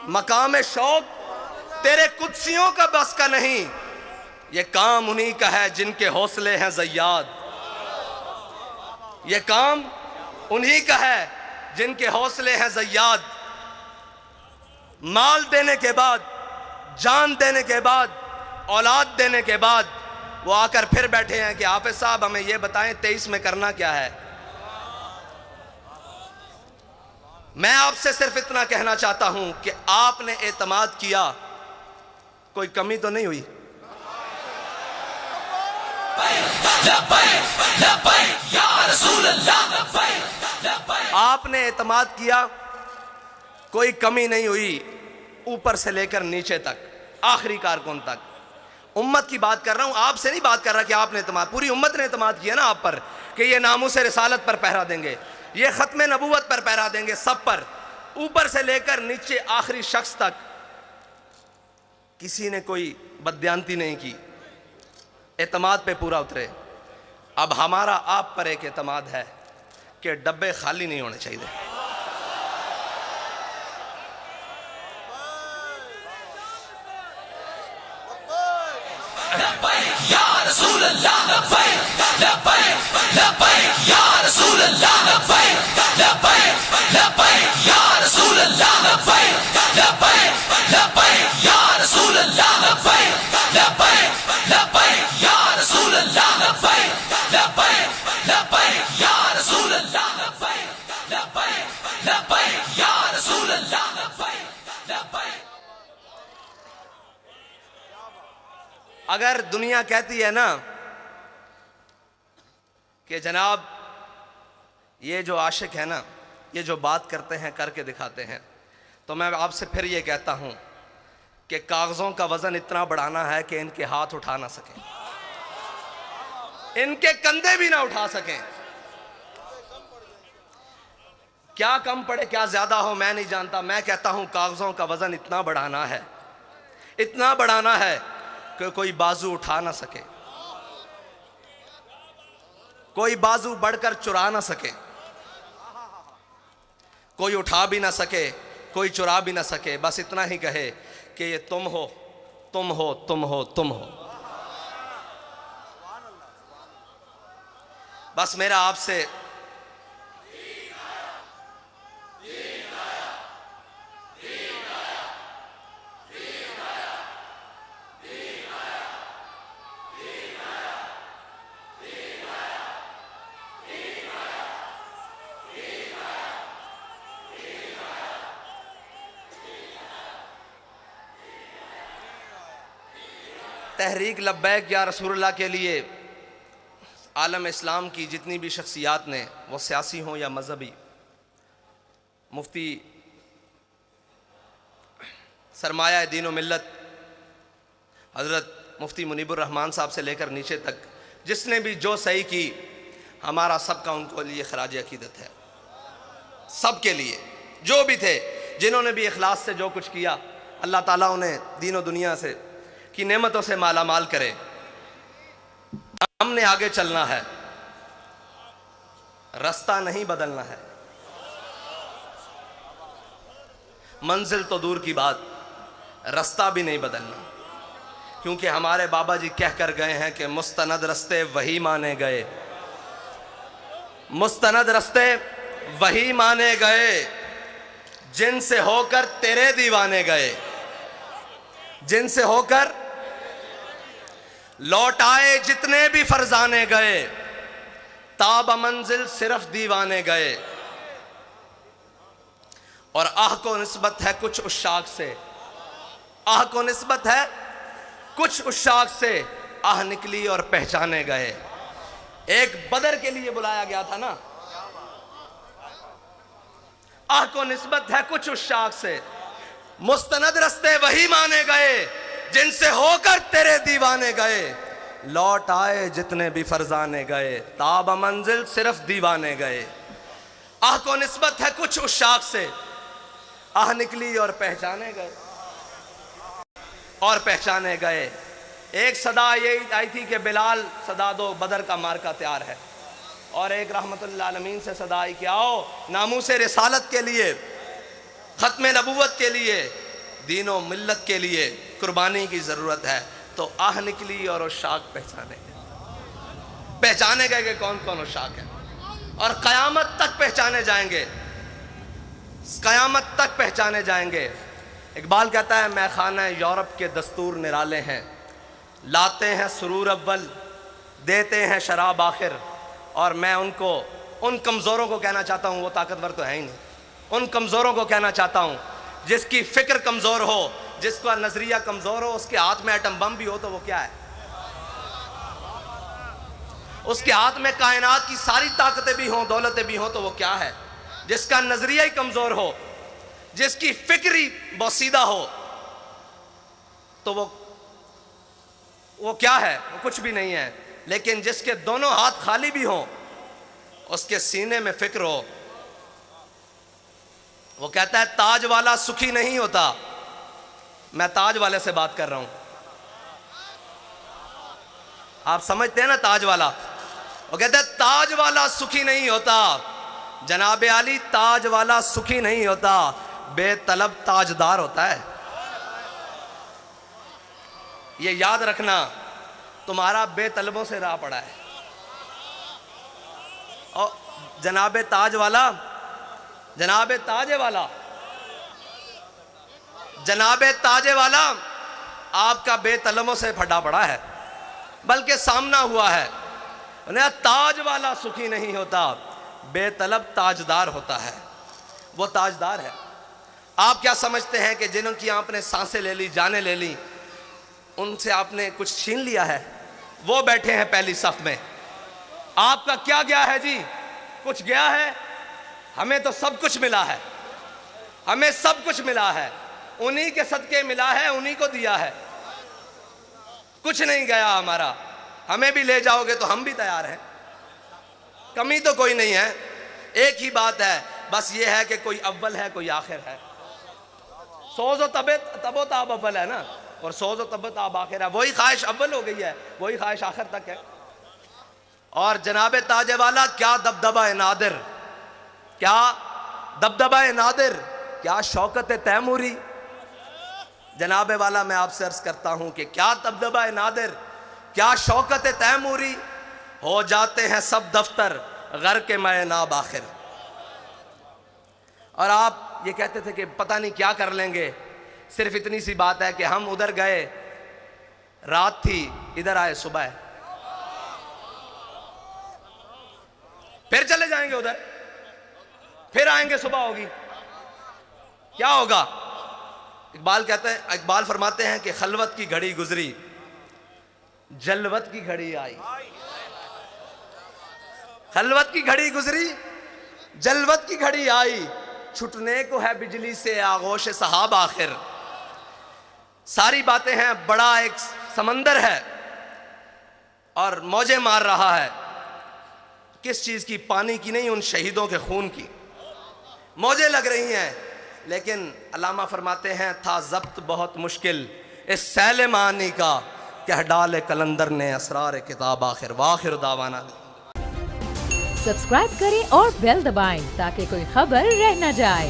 मकाम शौक तेरे कुदसियों का बस का नहीं, ये काम उन्हीं का है जिनके हौसले हैं ज़य्याद। ये काम उन्हीं का है जिनके हौसले हैं ज़य्याद। माल देने के बाद, जान देने के बाद, औलाद देने के बाद वो आकर फिर बैठे हैं कि हाफिज साहब हमें ये बताएं 23 में करना क्या है। मैं आपसे सिर्फ इतना कहना चाहता हूं कि आपने एतमाद किया, कोई कमी तो नहीं हुई। आपने एतमाद किया, कोई कमी नहीं हुई, ऊपर से लेकर नीचे तक, आखिरी कारकुन तक। उम्मत की बात कर रहा हूं, आपसे नहीं बात कर रहा कि आपने एतमाद, पूरी उम्मत ने एतमाद किया ना आप पर कि ये नामूस रिसालत पर पहरा देंगे, ये खत्म नबूवत पर पहरा देंगे, सब पर, ऊपर से लेकर नीचे आखिरी शख्स तक। किसी ने कोई बदयांती नहीं की, एतमाद पे पूरा उतरे। अब हमारा आप पर एक एतमाद है कि डब्बे खाली नहीं होने चाहिए। या रसूल अल्लाह लब्बैक लब्बैक लब्बैक या रसूल अल्लाह लब्बैक लब्बैक लब्बैक या रसूल अल्लाह लब्बैक लब्बैक लब्बैक या रसूल अल्लाह लब्बैक लब्बैक लब्बैक या रसूल अल्लाह लब्बैक लब्बैक लब्बैक या रसूल अल्लाह लब्बैक लब्बैक लब्बैक या रसूल अल्लाह लब्बैक लब्बैक। अगर दुनिया कहती है ना कि जनाब ये जो आशिक है ना, ये जो बात करते हैं करके दिखाते हैं, तो मैं आपसे फिर ये कहता हूं कि कागज़ों का वज़न इतना बढ़ाना है कि इनके हाथ उठा ना सकें, इनके कंधे भी ना उठा सकें। क्या कम पड़े क्या ज़्यादा हो मैं नहीं जानता, मैं कहता हूं कागज़ों का वज़न इतना बढ़ाना है, इतना बढ़ाना है कि कोई बाजू उठा ना सके, कोई बाजू बढ़कर चुरा ना सके, कोई उठा भी ना सके, कोई चुरा भी ना सके। बस इतना ही कहे कि ये तुम हो, तुम हो, तुम हो, तुम हो। बस मेरा आपसे तहरीक लब्बैक या रसूलुल्लाह के लिए आलम इस्लाम की जितनी भी शख्सियात ने, वो सियासी हों या मजहबी, मुफ्ती सरमाया दीन व मिल्लत हज़रत मुफ्ती मुनीबुर रहमान साहब से लेकर नीचे तक, जिसने भी जो सही की, हमारा सबका उनको लिए खराज अकीदत है। सब के लिए जो भी थे, जिन्होंने भी इखलास से जो कुछ किया, अल्लाह ताला उन्हें दीन व दुनिया से की नेमतों से माला माल करे। हमने आगे चलना है, रास्ता नहीं बदलना है। मंजिल तो दूर की बात, रास्ता भी नहीं बदलना, क्योंकि हमारे बाबा जी कह कर गए हैं कि मुस्तनद रस्ते वही माने गए, मुस्तनद रस्ते वही माने गए जिनसे होकर तेरे दीवाने गए, जिनसे होकर लौट आए जितने भी फरजाने गए, ताब मंजिल सिर्फ दीवाने गए। और आह को निस्बत है कुछ उशाक से, आह को निस्बत है कुछ उशाक से, आह निकली और पहचाने गए। एक बदर के लिए बुलाया गया था ना, आह को निस्बत है कुछ उशाक से, मुस्तनद रस्ते वही माने गए जिनसे होकर तेरे दीवाने गए, लौट आए जितने भी फरजाने गए, ताब मंजिल सिर्फ दीवाने गए। आह को निस्बत है कुछ उशाक से, आह निकली और पहचाने गए, और पहचाने गए। एक सदा यही आई थी कि बिलाल सदा दो, बदर का मार्का तैयार है, और एक रहमतुल्लिल आलमीन से सदा आई कि आओ नामूस रिसालत के लिए, खत्म नबूवत के लिए दीन और मिल्लत के लिए कुर्बानी की ज़रूरत है। तो आह निकली और वो शाख पहचाने गए कि कौन कौन वो शाख है, और क़यामत तक पहचाने जाएंगे, क़यामत तक पहचाने जाएंगे। इकबाल कहता है मैं खाना यूरोप के दस्तूर निराले हैं, लाते हैं सुरूर अव्वल, देते हैं शराब आखिर। और मैं उनको, उन कमज़ोरों को कहना चाहता हूँ, वो ताकतवर तो है ही नहीं, उन कमज़ोरों को कहना चाहता हूँ जिसकी फ़िक्र कमज़ोर हो, जिसका नज़रिया कमज़ोर हो, उसके हाथ में एटम बम भी हो तो वो क्या है, उसके हाथ में कायनात की सारी ताकतें भी हों, दौलतें भी हों तो वो क्या है। जिसका नज़रिया ही कमज़ोर हो, जिसकी फ़िक्र ही बोसीदा हो, तो वो क्या है, वो कुछ भी नहीं है। लेकिन जिसके दोनों हाथ खाली भी हों, उसके सीने में फ़िक्र हो, वो कहता है ताज वाला सुखी नहीं होता। मैं ताज वाले से बात कर रहा हूं, आप समझते हैं ना ताज वाला। वो कहता है ताज वाला सुखी नहीं होता, जनाब आली ताज वाला सुखी नहीं होता, बेतलब ताजदार होता है। ये याद रखना, तुम्हारा बेतलबों से राह पड़ा है। और जनाब ताज वाला, जनाब ताजे वाला, जनाब ताजे वाला आपका बेतलबों से फटा पड़ा है, बल्कि सामना हुआ है। ताज वाला सुखी नहीं होता, बेतलब ताजदार होता है। वो ताजदार है। आप क्या समझते हैं कि जिनकी आपने सांसें ले ली, जानें ले ली, उनसे आपने कुछ छीन लिया है? वो बैठे हैं पहली सफ में, आपका क्या गया है जी? कुछ गया है? हमें तो सब कुछ मिला है, हमें सब कुछ मिला है, उन्हीं के सदके मिला है, उन्हीं को दिया है, कुछ नहीं गया हमारा। हमें भी ले जाओगे तो हम भी तैयार हैं, कमी तो कोई नहीं है। एक ही बात है, बस ये है कि कोई अव्वल है, कोई आखिर है। सोज़ो तबो ताब अव्वल है ना, और सोज़ो तबो ताब आखिर है। वही ख्वाहिश अव्वल हो गई है, वही ख्वाहिश आखिर तक है। और जनाब ताजे वाला क्या दबदबा नादिर, क्या दबदबा नादिर, क्या शौकत तैमूरी। जनाब वाला मैं आपसे अर्ज करता हूं कि क्या दबदबा नादिर, क्या शौकत तैमूरी, हो जाते हैं सब दफ्तर घर के मैं नाब आखिर। और आप ये कहते थे कि पता नहीं क्या कर लेंगे। सिर्फ इतनी सी बात है कि हम उधर गए, रात थी, इधर आए सुबह, फिर चले जाएंगे उधर, फिर आएंगे सुबह होगी, क्या होगा? इकबाल कहते हैं, इकबाल फरमाते हैं कि खलवत की घड़ी गुजरी, जलवत की घड़ी आई। खलवत की घड़ी गुजरी, जलवत की घड़ी आई, छुटने को है बिजली से आगोश सहाब आखिर। सारी बातें हैं, बड़ा एक समंदर है और मौजें मार रहा है। किस चीज़ की? पानी की नहीं, उन शहीदों के खून की मौजें लग रही हैं। लेकिन अल्लामा फरमाते हैं था ज़ब्त बहुत मुश्किल इस सैल मानी का, कह डाले कलंदर ने असरार किताब आखिर। वाखिर दावाना। सब्सक्राइब करें और बेल दबाएं ताकि कोई खबर रह न जाए।